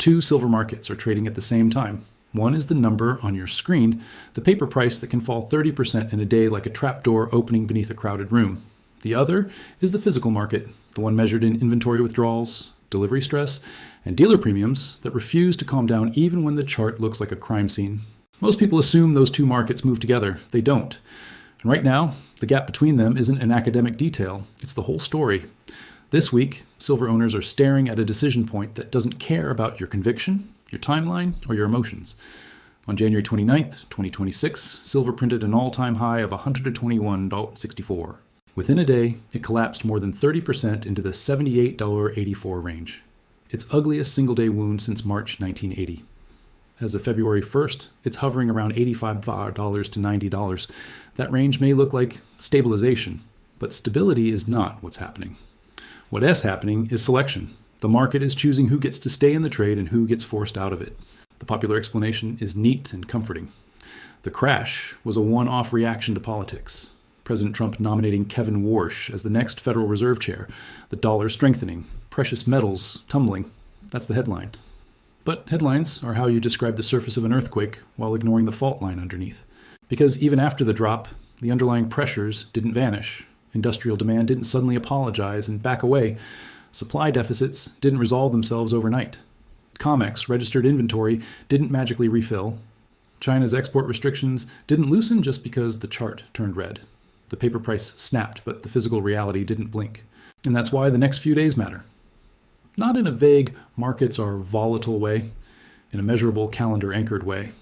Two silver markets are trading at the same time. One is the number on your screen, the paper price that can fall 30% in a day like a trapdoor opening beneath a crowded room. The other is the physical market, the one measured in inventory withdrawals, delivery stress, and dealer premiums that refuse to calm down even when the chart looks like a crime scene. Most people assume those two markets move together. They don't. And right now, the gap between them isn't an academic detail. It's the whole story. This week, silver owners are staring at a decision point that doesn't care about your conviction, your timeline, or your emotions. On January 29th, 2026, silver printed an all-time high of $121.64. Within a day, it collapsed more than 30% into the $78.84 range, its ugliest single-day wound since March 1980. As of February 1st, it's hovering around $85 to $90. That range may look like stabilization, but stability is not what's happening. What is happening is selection. The market is choosing who gets to stay in the trade and who gets forced out of it. The popular explanation is neat and comforting. The crash was a one-off reaction to politics. President Trump nominating Kevin Warsh as the next Federal Reserve Chair, the dollar strengthening, precious metals tumbling. That's the headline. But headlines are how you describe the surface of an earthquake while ignoring the fault line underneath. Because even after the drop, the underlying pressures didn't vanish. Industrial demand didn't suddenly apologize and back away. Supply deficits didn't resolve themselves overnight. COMEX registered inventory didn't magically refill. China's export restrictions didn't loosen just because the chart turned red. The paper price snapped, but the physical reality didn't blink. And that's why the next few days matter. Not in a vague, markets are volatile way, in a measurable, calendar-anchored way.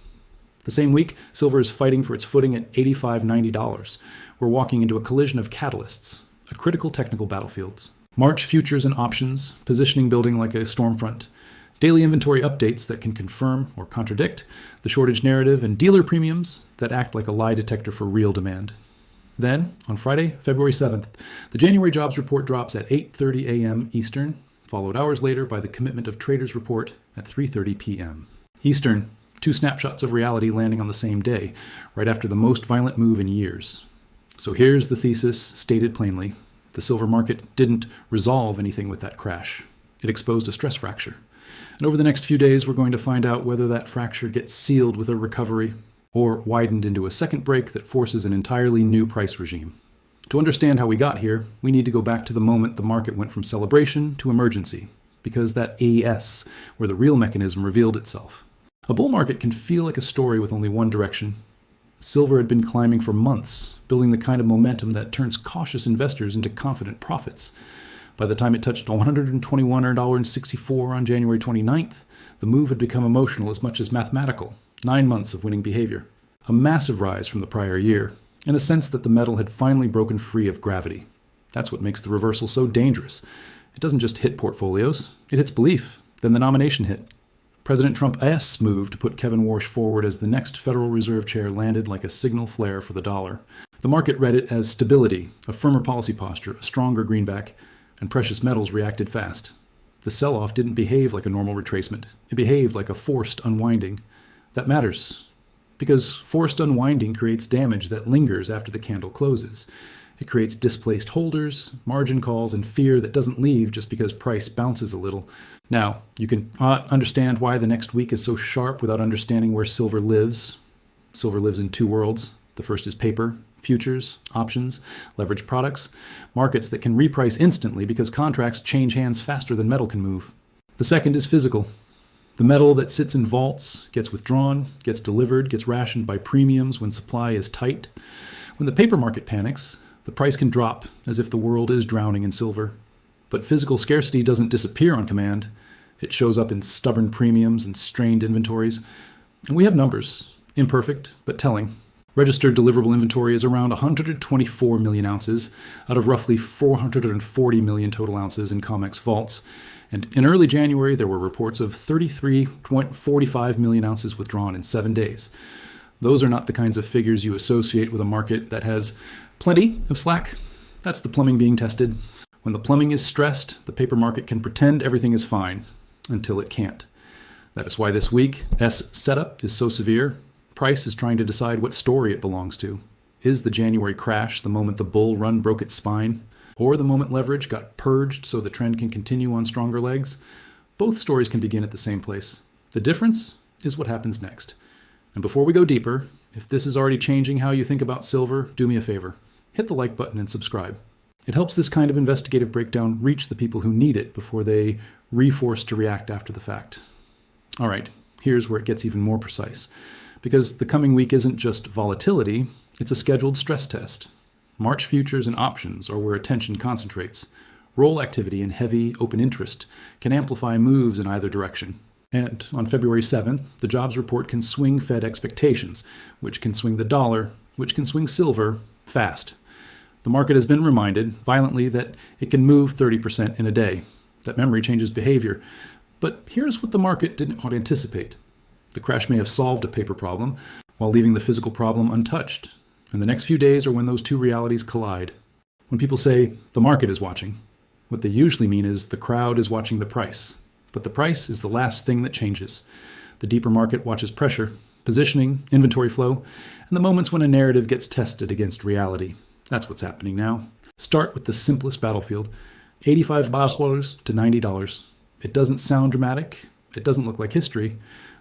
The same week, silver is fighting for its footing at $85, $90. We're walking into a collision of catalysts, a critical technical battlefield. March futures and options, positioning building like a storm front, daily inventory updates that can confirm or contradict the shortage narrative, and dealer premiums that act like a lie detector for real demand. Then, on Friday, February 7th, the January jobs report drops at 8:30 a.m. Eastern, followed hours later by the commitment of traders report at 3:30 p.m. Eastern, two snapshots of reality landing on the same day, right after the most violent move in years. So here's the thesis stated plainly. The silver market didn't resolve anything with that crash. It exposed a stress fracture. And over the next few days, we're going to find out whether that fracture gets sealed with a recovery or widened into a second break that forces an entirely new price regime. To understand how we got here, we need to go back to the moment the market went from celebration to emergency, because that AS, where the real mechanism revealed itself. A bull market can feel like a story with only one direction. Silver had been climbing for months, building the kind of momentum that turns cautious investors into confident profits. By the time it touched $121.64 on January 29th, the move had become emotional as much as mathematical. 9 months of winning behavior. A massive rise from the prior year, and a sense that the metal had finally broken free of gravity. That's what makes the reversal so dangerous. It doesn't just hit portfolios, it hits belief. Then the nomination hit. President Trump's move to put Kevin Warsh forward as the next Federal Reserve Chair landed like a signal flare for the dollar. The market read it as stability, a firmer policy posture, a stronger greenback, and precious metals reacted fast. The sell-off didn't behave like a normal retracement. It behaved like a forced unwinding. That matters, because forced unwinding creates damage that lingers after the candle closes. It creates displaced holders, margin calls, and fear that doesn't leave just because price bounces a little. Now, you can understand why the next week is so sharp without understanding where silver lives. Silver lives in two worlds. The first is paper, futures, options, leveraged products, markets that can reprice instantly because contracts change hands faster than metal can move. The second is physical. The metal that sits in vaults, gets withdrawn, gets delivered, gets rationed by premiums when supply is tight. When the paper market panics, the price can drop as if the world is drowning in silver. But physical scarcity doesn't disappear on command. It shows up in stubborn premiums and strained inventories. And we have numbers, imperfect but telling. Registered deliverable inventory is around 124 million ounces out of roughly 440 million total ounces in COMEX vaults. And in early January, there were reports of 33.45 million ounces withdrawn in 7 days. Those are not the kinds of figures you associate with a market that has plenty of slack. That's the plumbing being tested. When the plumbing is stressed, the paper market can pretend everything is fine until it can't. That is why this week, setup is so severe. Price is trying to decide what story it belongs to. Is the January crash the moment the bull run broke its spine? Or the moment leverage got purged so the trend can continue on stronger legs? Both stories can begin at the same place. The difference is what happens next. And before we go deeper, if this is already changing how you think about silver, do me a favor. Hit the like button and subscribe. It helps this kind of investigative breakdown reach the people who need it before they re-force to react after the fact. All right, here's where it gets even more precise. Because the coming week isn't just volatility, it's a scheduled stress test. March futures and options are where attention concentrates. Roll activity and heavy open interest can amplify moves in either direction. And on February 7th, the jobs report can swing Fed expectations, which can swing the dollar, which can swing silver fast. The market has been reminded violently that it can move 30% in a day, that memory changes behavior. But here's what the market didn't anticipate. The crash may have solved a paper problem while leaving the physical problem untouched. And the next few days are when those two realities collide. When people say the market is watching, what they usually mean is the crowd is watching the price. But the price is the last thing that changes. The deeper market watches pressure, positioning, inventory flow, and the moments when a narrative gets tested against reality. That's what's happening now. Start with the simplest battlefield, $85 to $90. It doesn't sound dramatic. It doesn't look like history.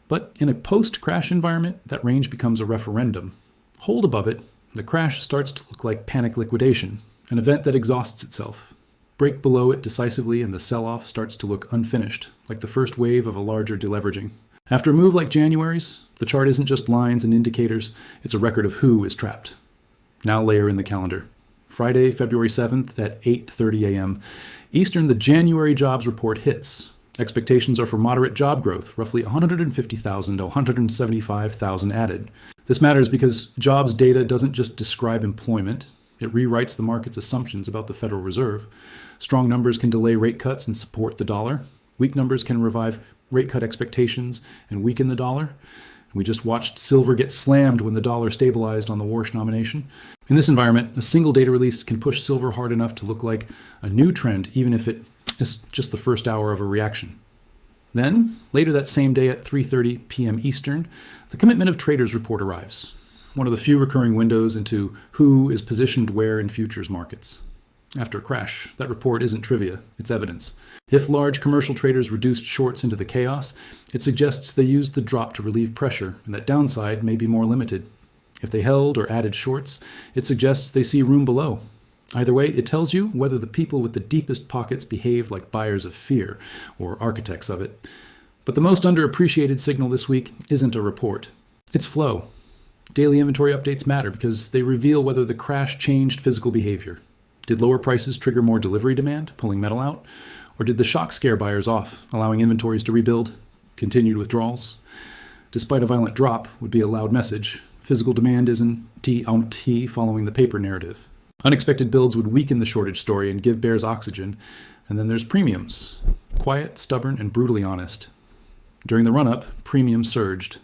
But in a post-crash environment, that range becomes a referendum. Hold above it, the crash starts to look like panic liquidation, an event that exhausts itself. Break below it decisively and the sell-off starts to look unfinished, like the first wave of a larger deleveraging. After a move like January's, the chart isn't just lines and indicators, it's a record of who is trapped. Now layer in the calendar. Friday, February 7th at 8:30 a.m. Eastern, the January jobs report hits. Expectations are for moderate job growth, roughly 150,000 to 175,000 added. This matters because jobs data doesn't just describe employment, it rewrites the market's assumptions about the Federal Reserve. Strong numbers can delay rate cuts and support the dollar. Weak numbers can revive rate cut expectations and weaken the dollar. We just watched silver get slammed when the dollar stabilized on the Warsh nomination. In this environment, a single data release can push silver hard enough to look like a new trend, even if it is just the first hour of a reaction. Then, later that same day at 3:30 p.m. Eastern, the Commitment of Traders report arrives, one of the few recurring windows into who is positioned where in futures markets. After a crash, that report isn't trivia, it's evidence. If large commercial traders reduced shorts into the chaos, it suggests they used the drop to relieve pressure and that downside may be more limited. If they held or added shorts, it suggests they see room below. Either way, it tells you whether the people with the deepest pockets behaved like buyers of fear or architects of it. But the most underappreciated signal this week isn't a report. It's flow. Daily inventory updates matter because they reveal whether the crash changed physical behavior. Did lower prices trigger more delivery demand, pulling metal out? Or did the shock scare buyers off, allowing inventories to rebuild? Continued withdrawals? Despite a violent drop, would be a loud message. Physical demand isn't T following the paper narrative. Unexpected builds would weaken the shortage story and give bears oxygen. And then there's premiums. Quiet, stubborn, and brutally honest. During the run-up, premiums surged.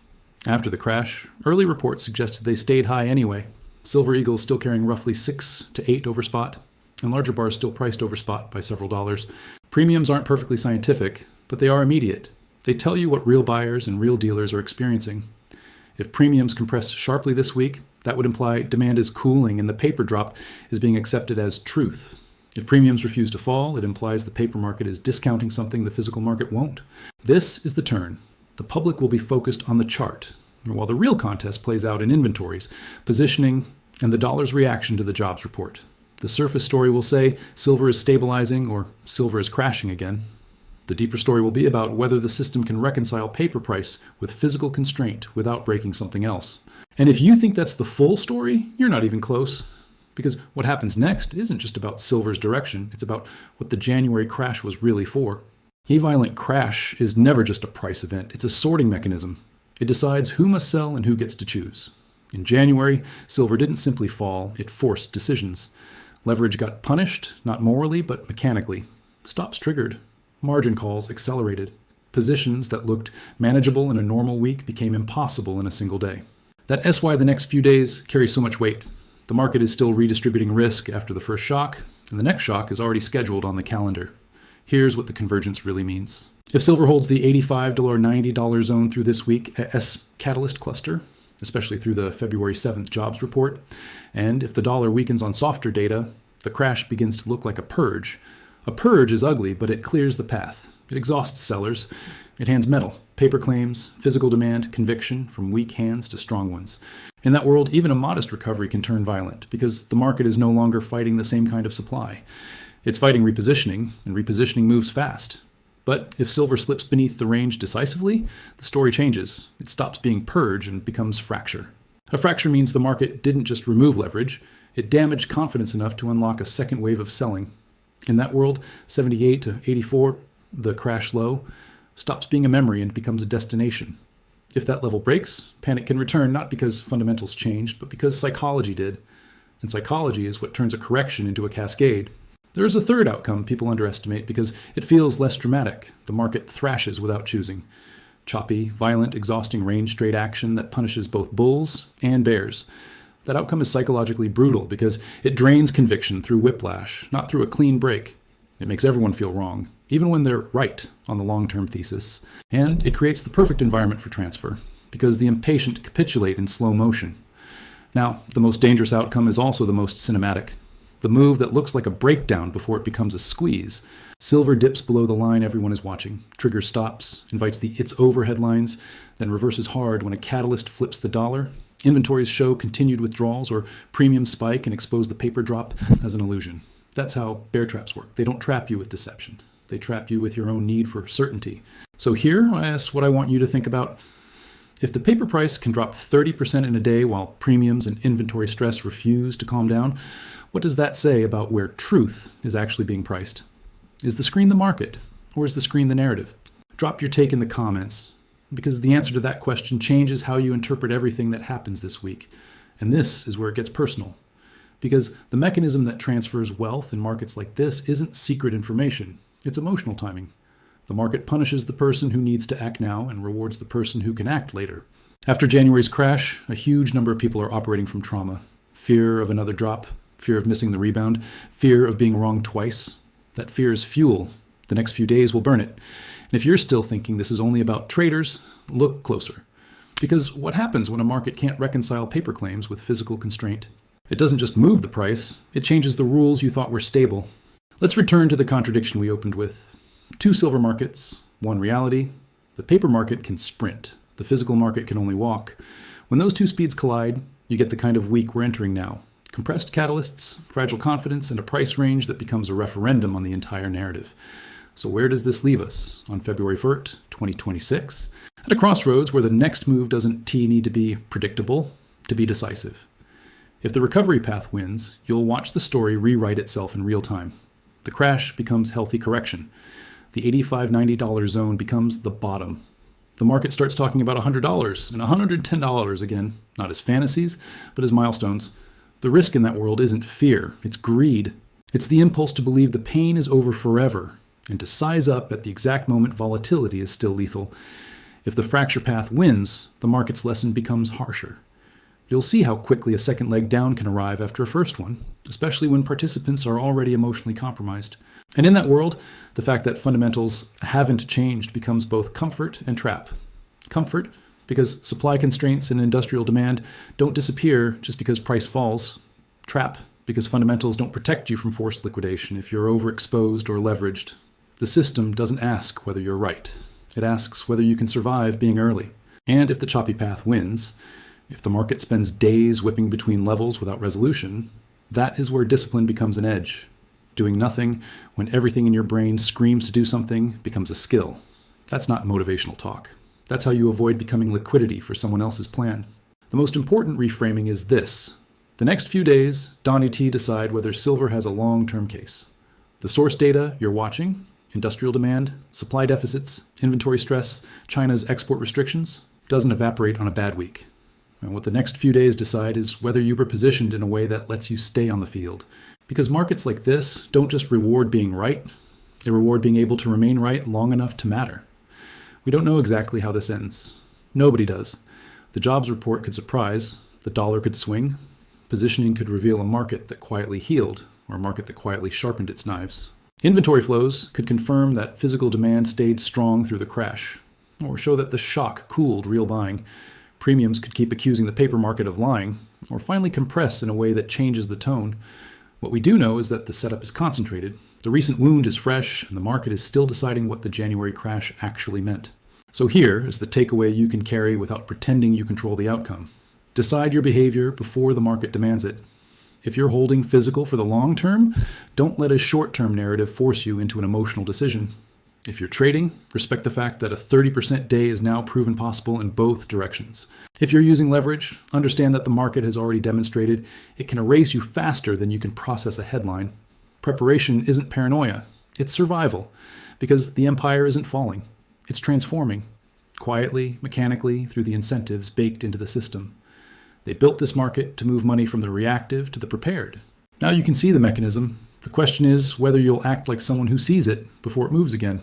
After the crash, early reports suggested they stayed high anyway. Silver Eagles still carrying roughly 6 to 8 over spot, and larger bars still priced over spot by several dollars. Premiums aren't perfectly scientific, but they are immediate. They tell you what real buyers and real dealers are experiencing. If premiums compress sharply this week, that would imply demand is cooling and the paper drop is being accepted as truth. If premiums refuse to fall, it implies the paper market is discounting something the physical market won't. This is the turn. The public will be focused on the chart, while the real contest plays out in inventories, positioning, and the dollar's reaction to the jobs report. The surface story will say silver is stabilizing or silver is crashing again. The deeper story will be about whether the system can reconcile paper price with physical constraint without breaking something else. And if you think that's the full story, you're not even close. Because what happens next isn't just about silver's direction, it's about what the January crash was really for. A violent crash is never just a price event, it's a sorting mechanism. It decides who must sell and who gets to choose. In January, silver didn't simply fall, it forced decisions. Leverage got punished, not morally, but mechanically. Stops triggered. Margin calls accelerated. Positions that looked manageable in a normal week became impossible in a single day. That's why the next few days carry so much weight. The market is still redistributing risk after the first shock, and the next shock is already scheduled on the calendar. Here's what the convergence really means. If silver holds the $85 to $90 zone through this week S catalyst cluster, especially through the February 7th jobs report, and if the dollar weakens on softer data, the crash begins to look like a purge. A purge is ugly, but it clears the path. It exhausts sellers. It hands metal, paper claims, physical demand, conviction from weak hands to strong ones. In that world, even a modest recovery can turn violent because the market is no longer fighting the same kind of supply. It's fighting repositioning, and repositioning moves fast. But if silver slips beneath the range decisively, the story changes. It stops being purge and becomes fracture. A fracture means the market didn't just remove leverage, it damaged confidence enough to unlock a second wave of selling. In that world, 78 to 84, the crash low, stops being a memory and becomes a destination. If that level breaks, panic can return not because fundamentals changed, but because psychology did. And psychology is what turns a correction into a cascade. There is a third outcome people underestimate because it feels less dramatic. The market thrashes without choosing. Choppy, violent, exhausting range trade action that punishes both bulls and bears. That outcome is psychologically brutal because it drains conviction through whiplash, not through a clean break. It makes everyone feel wrong, even when they're right on the long-term thesis. And it creates the perfect environment for transfer, because the impatient capitulate in slow motion. Now, the most dangerous outcome is also the most cinematic. The move that looks like a breakdown before it becomes a squeeze. Silver dips below the line everyone is watching. Trigger stops, invites the "it's over" headlines, then reverses hard when a catalyst flips the dollar. Inventories show continued withdrawals or premiums spike and expose the paper drop as an illusion. That's how bear traps work. They don't trap you with deception. They trap you with your own need for certainty. So here I ask what I want you to think about. If the paper price can drop 30% in a day while premiums and inventory stress refuse to calm down, what does that say about where truth is actually being priced? Is the screen the market, or is the screen the narrative? Drop your take in the comments, because the answer to that question changes how you interpret everything that happens this week. And this is where it gets personal. Because the mechanism that transfers wealth in markets like this isn't secret information, it's emotional timing. The market punishes the person who needs to act now and rewards the person who can act later. After January's crash, a huge number of people are operating from trauma. Fear of another drop, fear of missing the rebound, fear of being wrong twice. That fear is fuel. The next few days will burn it. And if you're still thinking this is only about traders, look closer. Because what happens when a market can't reconcile paper claims with physical constraint? It doesn't just move the price, it changes the rules you thought were stable. Let's return to the contradiction we opened with. Two silver markets, one reality. The paper market can sprint. The physical market can only walk. When those two speeds collide, you get the kind of week we're entering now. Compressed catalysts, fragile confidence, and a price range that becomes a referendum on the entire narrative. So where does this leave us on February 1st, 2026? At a crossroads where the next move doesn't need to be predictable, to be decisive. If the recovery path wins, you'll watch the story rewrite itself in real time. The crash becomes healthy correction. The $85-$90 zone becomes the bottom. The market starts talking about $100 and $110 again, not as fantasies, but as milestones. The risk in that world isn't fear, it's greed. It's the impulse to believe the pain is over forever and to size up at the exact moment volatility is still lethal. If the fracture path wins, the market's lesson becomes harsher. You'll see how quickly a second leg down can arrive after a first one, especially when participants are already emotionally compromised. And in that world, the fact that fundamentals haven't changed becomes both comfort and trap. Comfort, because supply constraints and industrial demand don't disappear just because price falls. Trap, because fundamentals don't protect you from forced liquidation if you're overexposed or leveraged. The system doesn't ask whether you're right. It asks whether you can survive being early. And if the choppy path wins, if the market spends days whipping between levels without resolution, that is where discipline becomes an edge. Doing nothing when everything in your brain screams to do something becomes a skill. That's not motivational talk. That's how you avoid becoming liquidity for someone else's plan. The most important reframing is this. The next few days, Donnie T decide whether silver has a long-term case. The source data you're watching, industrial demand, supply deficits, inventory stress, China's export restrictions, doesn't evaporate on a bad week. And what the next few days decide is whether you were positioned in a way that lets you stay on the field. Because markets like this don't just reward being right, they reward being able to remain right long enough to matter. We don't know exactly how this ends. Nobody does. The jobs report could surprise, the dollar could swing, positioning could reveal a market that quietly healed, or a market that quietly sharpened its knives. Inventory flows could confirm that physical demand stayed strong through the crash, or show that the shock cooled real buying. Premiums could keep accusing the paper market of lying, or finally compress in a way that changes the tone. What we do know is that the setup is concentrated, The recent wound is fresh, and the market is still deciding what the January crash actually meant. So here is the takeaway you can carry without pretending you control the outcome. Decide your behavior before the market demands it. If you're holding physical for the long term, don't let a short-term narrative force you into an emotional decision. If you're trading, respect the fact that a 30% day is now proven possible in both directions. If you're using leverage, understand that the market has already demonstrated it can erase you faster than you can process a headline. Preparation isn't paranoia, it's survival, because the empire isn't falling, it's transforming, quietly, mechanically, through the incentives baked into the system. They built this market to move money from the reactive to the prepared. Now you can see the mechanism. The question is whether you'll act like someone who sees it before it moves again.